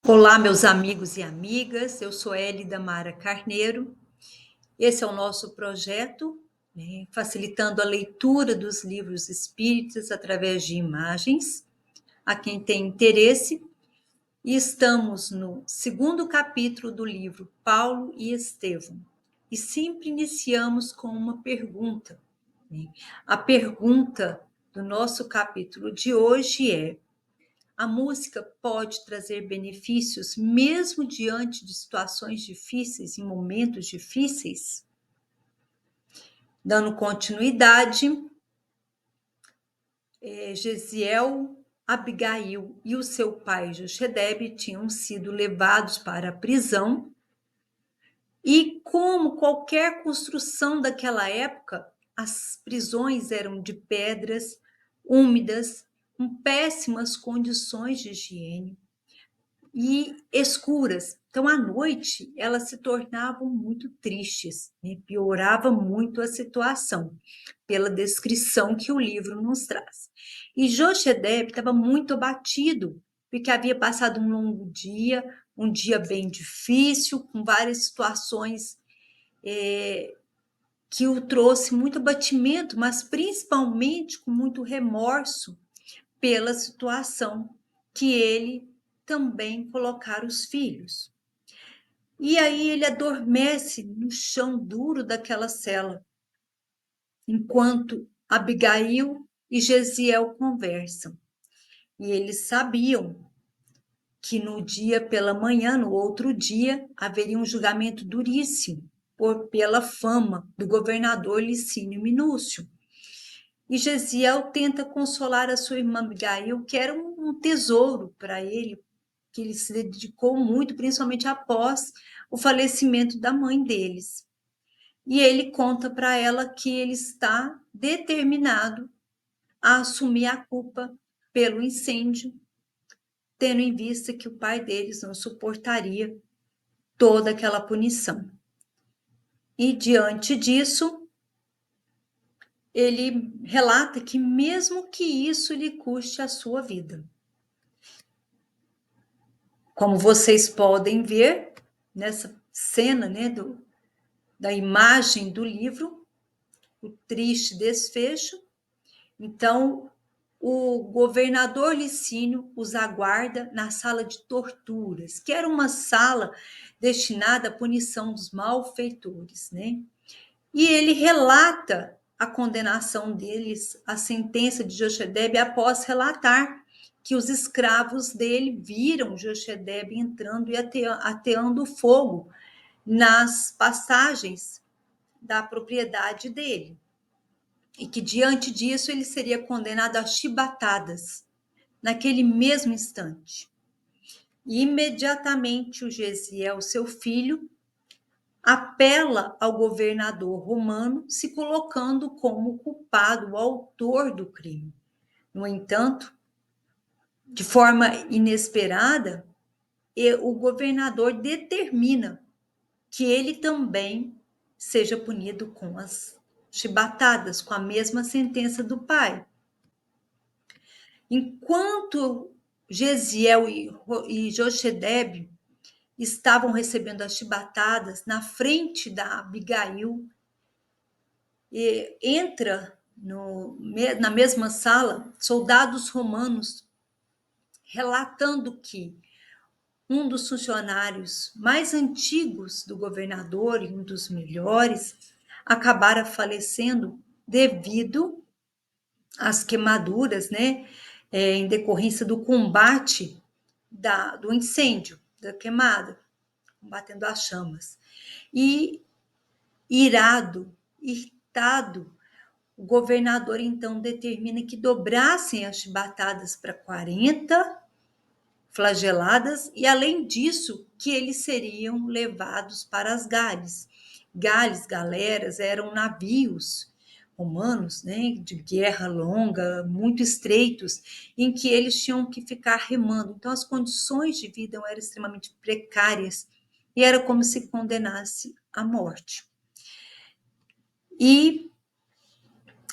Olá, meus amigos e amigas, eu sou Elida Mara Carneiro. Esse é o nosso projeto, né, facilitando a leitura dos livros espíritas através de imagens, a quem tem interesse. E estamos no segundo capítulo do livro Paulo e Estevão. E sempre iniciamos com uma pergunta, né? A pergunta do nosso capítulo de hoje é: a música pode trazer benefícios mesmo diante de situações difíceis, em momentos difíceis? Dando continuidade, Gesiel, Abigail e o seu pai Jochedebe tinham sido levados para a prisão e, como qualquer construção daquela época, as prisões eram de pedras, úmidas, com péssimas condições de higiene e escuras. Então, à noite, elas se tornavam muito tristes, né? Piorava muito a situação, pela descrição que o livro nos traz. E Jochedeb estava muito abatido, porque havia passado um dia bem difícil, com várias situações que o trouxe muito abatimento, mas principalmente com muito remorso pela situação que ele também colocara os filhos. E aí ele adormece no chão duro daquela cela, enquanto Abigail e Gesiel conversam. E eles sabiam que no dia pela manhã, no outro dia, haveria um julgamento duríssimo pela fama do governador Licínio Minúcio. E Gesiel tenta consolar a sua irmã Abigail, que era um tesouro para ele, que ele se dedicou muito, principalmente após o falecimento da mãe deles. E ele conta para ela que ele está determinado a assumir a culpa pelo incêndio, tendo em vista que o pai deles não suportaria toda aquela punição. E diante disso, ele relata que mesmo que isso lhe custe a sua vida. Como vocês podem ver nessa cena, né, da imagem do livro, o triste desfecho. Então, o governador Licínio os aguarda na sala de torturas, que era uma sala destinada à punição dos malfeitores, né? E ele relata a condenação deles, a sentença de Jochedebe, após relatar que os escravos dele viram Jochedebe entrando e ateando fogo nas passagens da propriedade dele. E que, diante disso, ele seria condenado a chibatadas, naquele mesmo instante. E, imediatamente, o Gesiel, seu filho, apela ao governador romano, se colocando como culpado, o autor do crime. No entanto, de forma inesperada, o governador determina que ele também seja punido com as chibatadas, com a mesma sentença do pai. Enquanto Gesiel e Jochedebe estavam recebendo as chibatadas na frente da Abigail, e entra na mesma sala soldados romanos relatando que um dos funcionários mais antigos do governador e um dos melhores acabara falecendo devido às queimaduras, né, em decorrência do combate do incêndio, da queimada, combatendo as chamas. E irritado, o governador então determina que dobrassem as chibatadas para 40 flageladas e, além disso, que eles seriam levados para as gales. Galeras, eram navios romanos, né, de guerra longa, muito estreitos, em que eles tinham que ficar remando. Então, as condições de vida eram extremamente precárias e era como se condenasse à morte. E,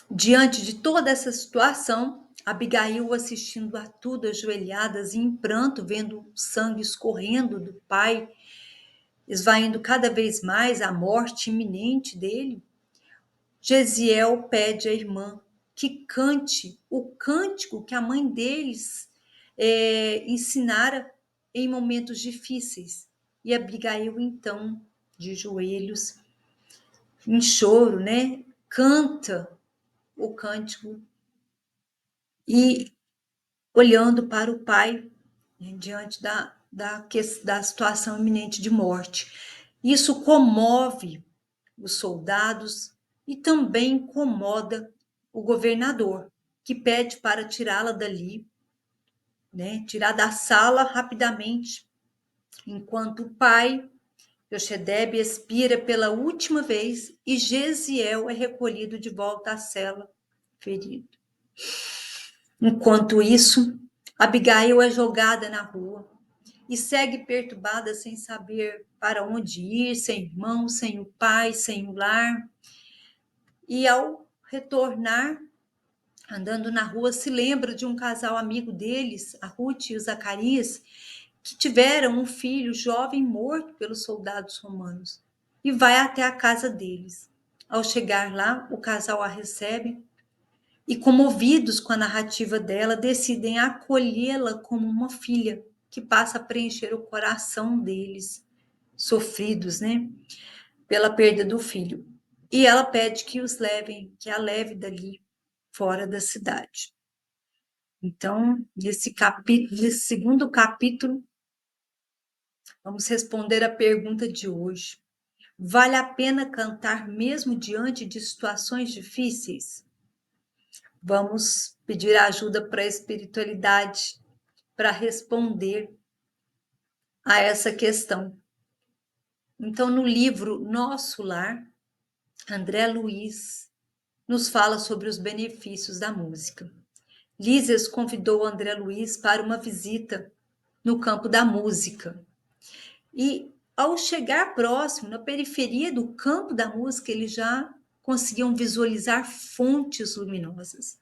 diante de toda essa situação, Abigail assistindo a tudo, ajoelhadas em pranto, vendo o sangue escorrendo do pai, esvaindo cada vez mais a morte iminente dele. Gesiel pede à irmã que cante o cântico que a mãe deles ensinara em momentos difíceis. E Abigail, então, de joelhos, em choro, né, canta o cântico e olhando para o pai, né, diante da situação iminente de morte. Isso comove os soldados e também incomoda o governador, que pede para tirá-la dali, né, tirar da sala rapidamente, enquanto o pai, Jochedebe, expira pela última vez e Gesiel é recolhido de volta à cela, ferido. Enquanto isso, Abigail é jogada na rua e segue perturbada sem saber para onde ir, sem irmão, sem o pai, sem o lar. E ao retornar, andando na rua, se lembra de um casal amigo deles, a Ruth e o Zacarias, que tiveram um filho jovem morto pelos soldados romanos, e vai até a casa deles. Ao chegar lá, o casal a recebe e, comovidos com a narrativa dela, decidem acolhê-la como uma filha que passa a preencher o coração deles, sofridos, né, pela perda do filho. E ela pede que os levem, que a leve dali, fora da cidade. Então, nesse segundo capítulo, vamos responder a pergunta de hoje. Vale a pena cantar mesmo diante de situações difíceis? Vamos pedir ajuda para a espiritualidade para responder a essa questão. Então, no livro Nosso Lar, André Luiz nos fala sobre os benefícios da música. Lísias convidou André Luiz para uma visita no campo da música. E, ao chegar próximo, na periferia do campo da música, eles já conseguiam visualizar fontes luminosas.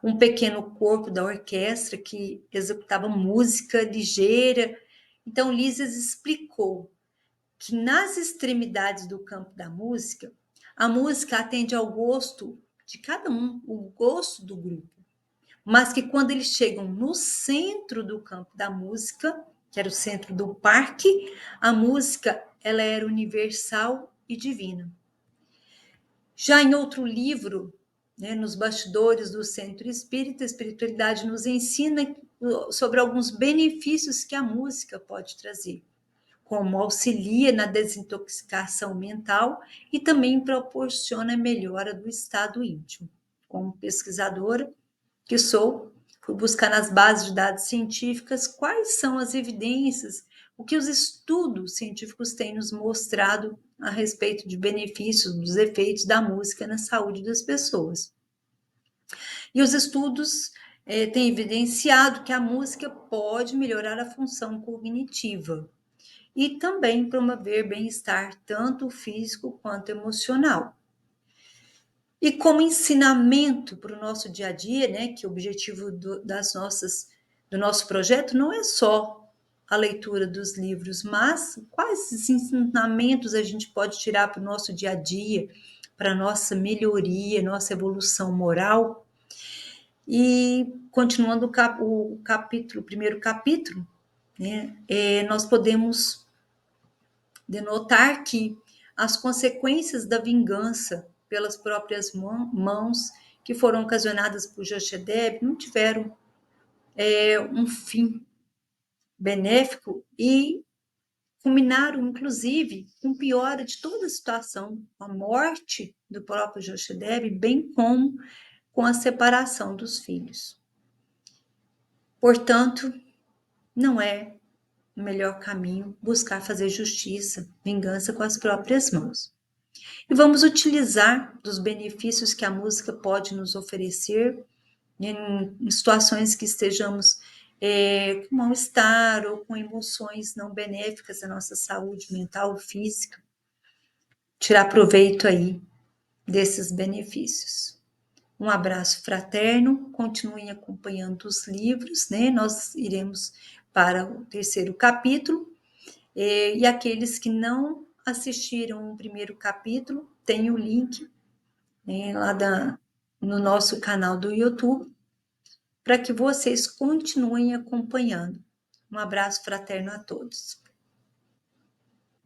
Um pequeno corpo da orquestra que executava música ligeira. Então, Lísias explicou que nas extremidades do campo da música, a música atende ao gosto de cada um, o gosto do grupo. Mas que quando eles chegam no centro do campo da música, que era o centro do parque, a música ela era universal e divina. Já em outro livro, né, nos bastidores do Centro Espírita, a espiritualidade nos ensina sobre alguns benefícios que a música pode trazer, como auxilia na desintoxicação mental e também proporciona a melhora do estado íntimo. Como pesquisadora que sou, fui buscar nas bases de dados científicas quais são as evidências, o que os estudos científicos têm nos mostrado a respeito de benefícios, dos efeitos da música na saúde das pessoas. E os estudos têm evidenciado que a música pode melhorar a função cognitiva e também promover bem-estar tanto físico quanto emocional. E como ensinamento para o nosso dia a dia, né, que o objetivo do nosso projeto não é só a leitura dos livros, mas quais ensinamentos a gente pode tirar para o nosso dia a dia, para a nossa melhoria, nossa evolução moral. E continuando o primeiro capítulo, né, nós podemos denotar que as consequências da vingança pelas próprias mãos que foram ocasionadas por Jochedeb não tiveram um fim benéfico e culminaram, inclusive, com piora de toda a situação, a morte do próprio Jochedeb, bem como com a separação dos filhos. Portanto, não é o melhor caminho buscar fazer justiça, vingança com as próprias mãos. E vamos utilizar dos benefícios que a música pode nos oferecer em situações que estejamos com mal-estar ou com emoções não benéficas à nossa saúde mental ou física. Tirar proveito aí desses benefícios. Um abraço fraterno, continuem acompanhando os livros, né? Nós iremos para o terceiro capítulo, e aqueles que não assistiram o primeiro capítulo, tem o link, né, no nosso canal do YouTube, para que vocês continuem acompanhando. Um abraço fraterno a todos.